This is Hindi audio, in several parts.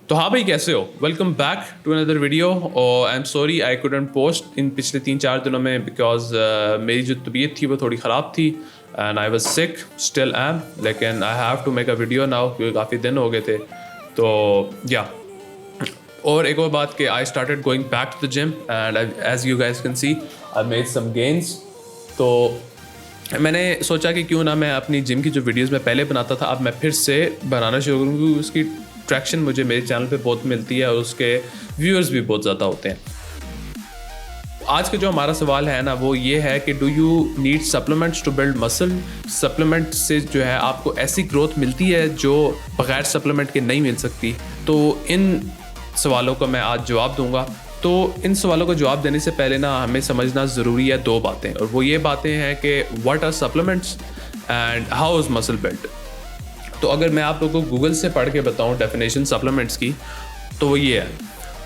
तो हाँ भाई, कैसे हो? Welcome back to another video. और I am sorry I couldn't post in पिछले 3-4 दिनों में बिकॉज मेरी जो तबीयत थी वो थोड़ी ख़राब थी and I was sick, still am, लेकिन I have to make a video now क्योंकि काफ़ी दिन हो गए थे। तो या और एक और बात कि I started going back to the gym and as you guys can see I made some gains. तो मैंने सोचा कि क्यों ना मैं अपनी जिम की जो वीडियोस मैं पहले बनाता था अब मैं फिर से बनाना शुरू करूँ, क्योंकि उसकी ट्रैक्शन मुझे मेरे चैनल पे बहुत मिलती है और उसके व्यूअर्स भी बहुत ज़्यादा होते हैं। आज का जो हमारा सवाल है ना वो ये है कि do you need supplements to build muscle. Supplement से जो है आपको ऐसी ग्रोथ मिलती है जो बगैर सप्लीमेंट के नहीं मिल सकती। तो इन सवालों का मैं आज जवाब दूंगा। तो इन सवालों का जवाब देने से पहले ना हमें समझना ज़रूरी है दो बातें, और वो ये बातें हैं कि what are supplements and how is muscle build. तो अगर मैं आप लोगों को गूगल से पढ़ के बताऊं डेफिनेशन सप्लीमेंट्स की, तो वो ये है: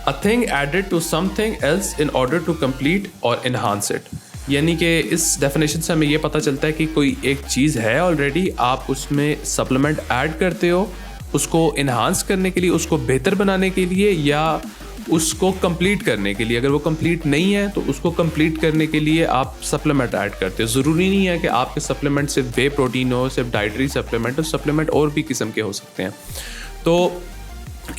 a thing added to something else in order to complete और इन्हांस इट। यानी कि इस डेफिनेशन से हमें ये पता चलता है कि कोई एक चीज़ है ऑलरेडी, आप उसमें सप्लीमेंट ऐड करते हो उसको इन्हांस करने के लिए, उसको बेहतर बनाने के लिए, या उसको कंप्लीट करने के लिए। अगर वो कंप्लीट नहीं है तो उसको कंप्लीट करने के लिए आप सप्लीमेंट ऐड करते हो। ज़रूरी नहीं है कि आपके सप्लीमेंट सिर्फ वे प्रोटीन हो, सिर्फ डाइटरी सप्लीमेंट हो, सप्लीमेंट और भी किस्म के हो सकते हैं। तो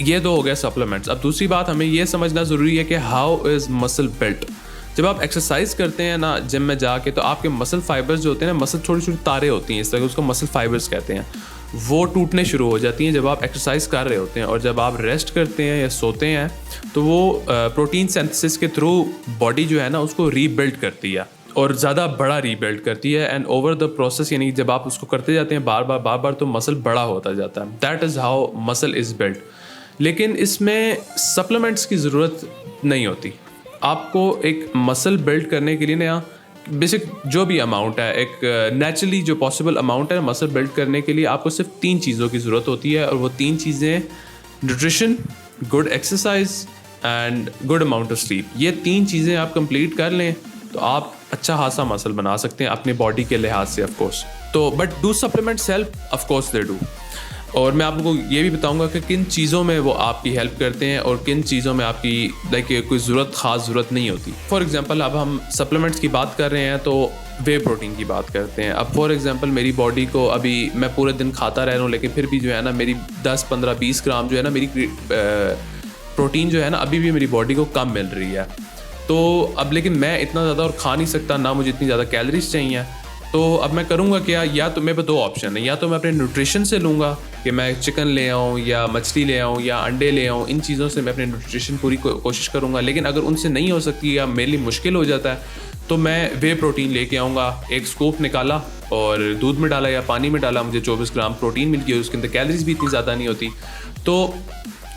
ये दो हो गया सप्लीमेंट्स। अब दूसरी बात हमें ये समझना ज़रूरी है कि हाउ इज़ मसल बिल्ट। जब आप एक्सरसाइज करते हैं ना जिम में जाके, तो आपके मसल फाइबर्स जो होते हैं ना, मसल छोटी छोटी तारे होती हैं इस तरह, उसको मसल फाइबर्स कहते हैं, वो टूटने शुरू हो जाती हैं जब आप एक्सरसाइज कर रहे होते हैं। और जब आप रेस्ट करते हैं या सोते हैं तो वो प्रोटीन सिंथेसिस के थ्रू बॉडी जो है ना उसको रीबिल्ड करती है और ज़्यादा बड़ा रीबिल्ड करती है। एंड ओवर द प्रोसेस, यानी जब आप उसको करते जाते हैं बार बार तो मसल बड़ा होता जाता है। That is how muscle is build. लेकिन इसमें सप्लीमेंट्स की ज़रूरत नहीं होती। आपको एक मसल बिल्ड करने के लिए ना बेसिक जो भी अमाउंट है, एक नेचुरली जो पॉसिबल अमाउंट है मसल बिल्ड करने के लिए, आपको सिर्फ 3 चीज़ों की ज़रूरत होती है। और वो 3 चीज़ें nutrition, good exercise and good amount of sleep. ये 3 चीज़ें आप कंप्लीट कर लें तो आप अच्छा खासा मसल बना सकते हैं अपने बॉडी के लिहाज से, ऑफ कोर्स। तो but do supplements help? Of course they do. और मैं आप लोगों को ये भी बताऊंगा कि किन चीज़ों में वो आपकी हेल्प करते हैं और किन चीज़ों में आपकी कोई ख़ास ज़रूरत नहीं होती। फॉर एग्जांपल अब हम सप्लीमेंट्स की बात कर रहे हैं तो वे प्रोटीन की बात करते हैं। अब फॉर एग्जांपल मेरी बॉडी को अभी मैं पूरे दिन खाता रह रहा हूँ, लेकिन फिर भी जो है ना मेरी 10, 15, 20 ग्राम जो है ना मेरी प्रोटीन जो है ना अभी भी मेरी बॉडी को कम मिल रही है। तो अब लेकिन मैं इतना ज़्यादा और खा नहीं सकता, ना मुझे इतनी ज़्यादा कैलोरीज चाहिए। तो अब मैं करूँगा क्या? या तो मेरे पास 2 ऑप्शन है, या तो मैं अपने न्यूट्रिशन से लूँगा कि मैं चिकन ले आऊँ या मछली ले आऊँ या अंडे ले आऊँ, इन चीज़ों से मैं अपने न्यूट्रिशन पूरी कोशिश करूँगा। लेकिन अगर उनसे नहीं हो सकती या मेरे लिए मुश्किल हो जाता है तो मैं वे प्रोटीन लेके आऊँगा। एक स्कूप निकाला और दूध में डाला या पानी में डाला, मुझे 24 ग्राम प्रोटीन मिल गई, उसके अंदर कैलोरीज भी इतनी ज़्यादा नहीं होती। तो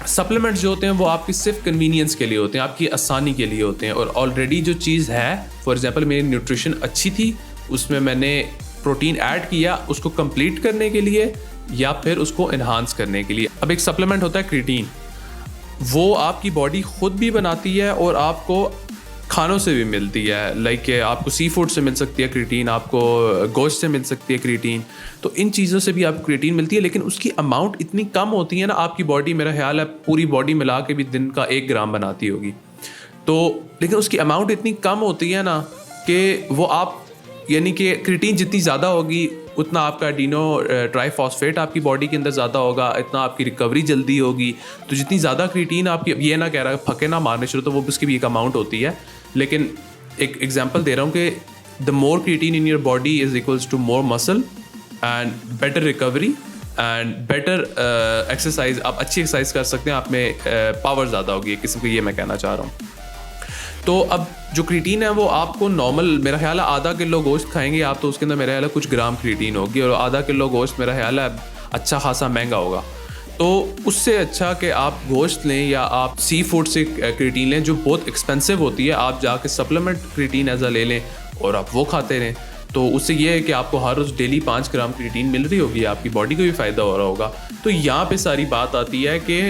सप्लीमेंट्स जो होते हैं वो आपकी सिर्फ कन्वीनियंस के लिए होते हैं, आपकी आसानी के लिए होते हैं। और ऑलरेडी जो चीज़ है, फॉर एग्जांपल मेरी न्यूट्रिशन अच्छी थी, उसमें मैंने प्रोटीन ऐड किया उसको कंप्लीट करने के लिए या फिर उसको इन्हांस करने के लिए। अब एक सप्लीमेंट होता है क्रिएटिन, वो आपकी बॉडी खुद भी बनाती है और आपको खानों से भी मिलती है। लाइक आपको सी फूड से मिल सकती है क्रिएटिन, आपको गोश्त से मिल सकती है क्रिएटिन। तो इन चीज़ों से भी आपको क्रिएटिन मिलती है, लेकिन उसकी अमाउंट इतनी कम होती है ना, आपकी बॉडी, मेरा ख्याल है पूरी बॉडी मिला के भी दिन का 1 ग्राम बनाती होगी। तो लेकिन उसकी अमाउंट इतनी कम होती है ना कि वो आप, यानी कि क्रिएटिन जितनी ज़्यादा होगी उतना आपका एडिनो ट्राइफॉस्फेट आपकी बॉडी के अंदर ज़्यादा होगा, इतना आपकी रिकवरी जल्दी होगी। तो जितनी ज़्यादा क्रिएटिन आपकी, ये ना कह रहा है फके ना मारने शुरू, तो वो उसकी भी एक अमाउंट होती है। लेकिन एक एग्जांपल दे रहा हूँ कि the more creatine in your body is equals to more muscle and better recovery and better exercise. आप अच्छी एक्सरसाइज कर सकते हैं, आप में पावर ज़्यादा होगी, एक किस्म की, ये मैं कहना चाह रहा हूँ। तो अब जो क्रिएटिन है वो आपको नॉर्मल, मेरा ख्याल है आधा किलो गोश्त खाएंगे आप तो उसके अंदर मेरा ख्याल है कुछ ग्राम क्रिएटिन होगी, और आधा किलो गोश्त मेरा ख्याल है अच्छा खासा महंगा होगा। तो उससे अच्छा कि आप गोश्त लें या आप सी फूड से क्रिएटिन लें जो बहुत एक्सपेंसिव होती है, आप जाके सप्लीमेंट क्रिएटिन एज ले लें और आप वो खाते रहें। तो उससे ये है कि आपको हर रोज़ डेली 5 ग्राम क्रिएटिन मिल रही होगी, आपकी बॉडी को भी फ़ायदा हो रहा होगा। तो यहाँ पे सारी बात आती है कि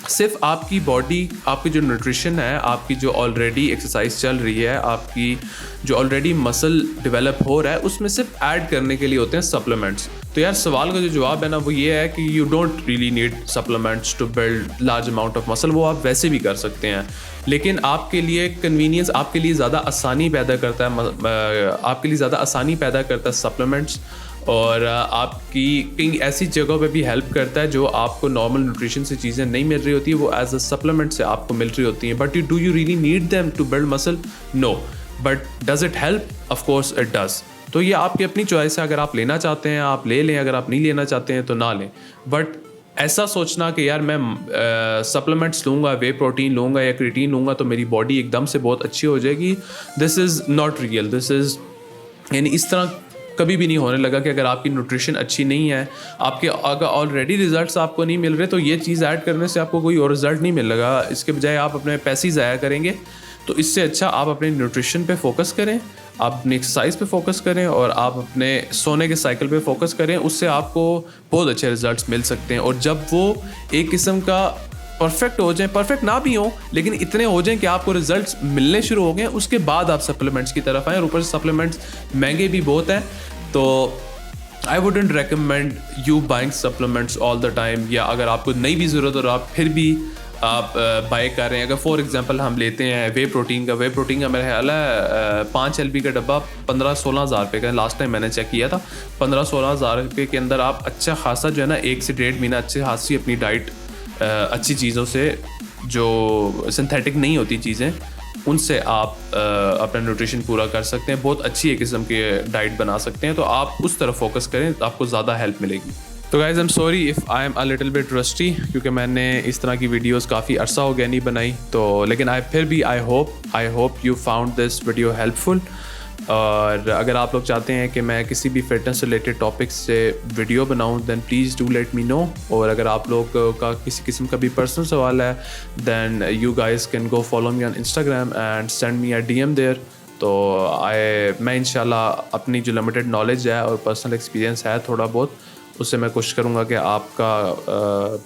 सिर्फ आपकी बॉडी, आपकी जो न्यूट्रिशन है, आपकी जो ऑलरेडी एक्सरसाइज चल रही है, आपकी जो ऑलरेडी मसल डेवलप हो रहा है, उसमें सिर्फ ऐड करने के लिए होते हैं सप्लीमेंट्स। तो यार सवाल का जो जवाब है ना वो ये है कि you don't really need supplements to build large amount of muscle. वो आप वैसे भी कर सकते हैं, लेकिन आपके लिए कन्वीनियंस, आपके लिए ज़्यादा आसानी पैदा करता है, आपके लिए ज़्यादा आसानी पैदा करता है सप्लीमेंट्स। और आपकी कई ऐसी जगहों पे भी हेल्प करता है जो आपको नॉर्मल न्यूट्रिशन से चीज़ें नहीं मिल रही होती, वो एज अ सप्लीमेंट से आपको मिल रही होती हैं। But do you really need them to build muscle? No, but does it help? Of course it does. तो ये आपकी अपनी चॉइस है, अगर आप लेना चाहते हैं आप ले लें, अगर आप नहीं लेना चाहते हैं तो ना लें। बट ऐसा सोचना कि यार मैं सप्लीमेंट्स लूँगा, वे प्रोटीन लूँगा या क्रिएटिन लूँगा तो मेरी बॉडी एकदम से बहुत अच्छी हो जाएगी, this is not real. This is, यानी इस तरह कभी भी नहीं होने लगा कि अगर आपकी न्यूट्रिशन अच्छी नहीं है, आपके अगर ऑलरेडी रिजल्ट्स आपको नहीं मिल रहे, तो ये चीज़ ऐड करने से आपको कोई और रिजल्ट नहीं मिलेगा। इसके बजाय आप अपने पैसे ही ज़ाया करेंगे। तो इससे अच्छा आप अपने न्यूट्रिशन पे फोकस करें, आप अपनी एक्सरसाइज पे फोकस करें और आप अपने सोने के साइकिल पे फोकस करें। उससे आपको बहुत अच्छे रिजल्ट्स मिल सकते हैं। और जब वो एक किस्म का परफेक्ट हो जाए, परफेक्ट ना भी हो लेकिन इतने हो जाएं कि आपको रिजल्ट्स मिलने शुरू हो गए, उसके बाद आप सप्लीमेंट्स की तरफ आएँ। और ऊपर से सप्लीमेंट्स महंगे भी बहुत हैं, तो I wouldn't recommend you buying supplements all the time. या अगर आपको नहीं भी ज़रूरत हो आप फिर भी आप बाय कर रहे हैं। अगर फॉर एग्जांपल हम लेते हैं वे प्रोटीन का मेरा ख्याल है 5 LP का डब्बा 15-16 हज़ार रुपये का, लास्ट टाइम मैंने चेक किया था। 15-16 हज़ार रुपये के अंदर आप अच्छा खासा जो है ना 1 से 1.5 महीना अच्छी खासी अपनी डाइट अच्छी चीज़ों से, जो सिंथेटिक नहीं होती चीज़ें, उनसे आप अपना न्यूट्रिशन पूरा कर सकते हैं। बहुत अच्छी एक किस्म की डाइट बना सकते हैं। तो आप उस तरफ फोकस करें तो आपको ज़्यादा हेल्प मिलेगी। तो guys I am sorry if I am a little bit rusty, क्योंकि मैंने इस तरह की वीडियोस काफ़ी अरसा हो गया नहीं बनाई। तो लेकिन I hope you found this video helpful. और अगर आप लोग चाहते हैं कि मैं किसी भी फिटनेस रिलेटेड टॉपिक्स से वीडियो बनाऊं then please do let me know. और अगर आप लोग का किसी किस्म का भी पर्सनल सवाल है then you guys can go follow me on Instagram and send me a DM there. तो मैं इंशाल्लाह अपनी जो लिमिटेड नॉलेज है और पर्सनल एक्सपीरियंस है थोड़ा बहुत, उससे मैं कोशिश करूँगा कि आपका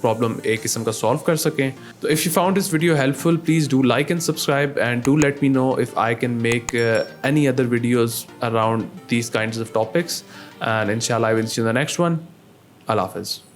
प्रॉब्लम एक किस्म का सॉल्व कर सकें। तो if you found this video helpful please do like and subscribe and do let me know if I can make any other videos around these kinds of topics. And इंशाल्लाह I will see you in the next one. अल्लाह हाफ़िज़।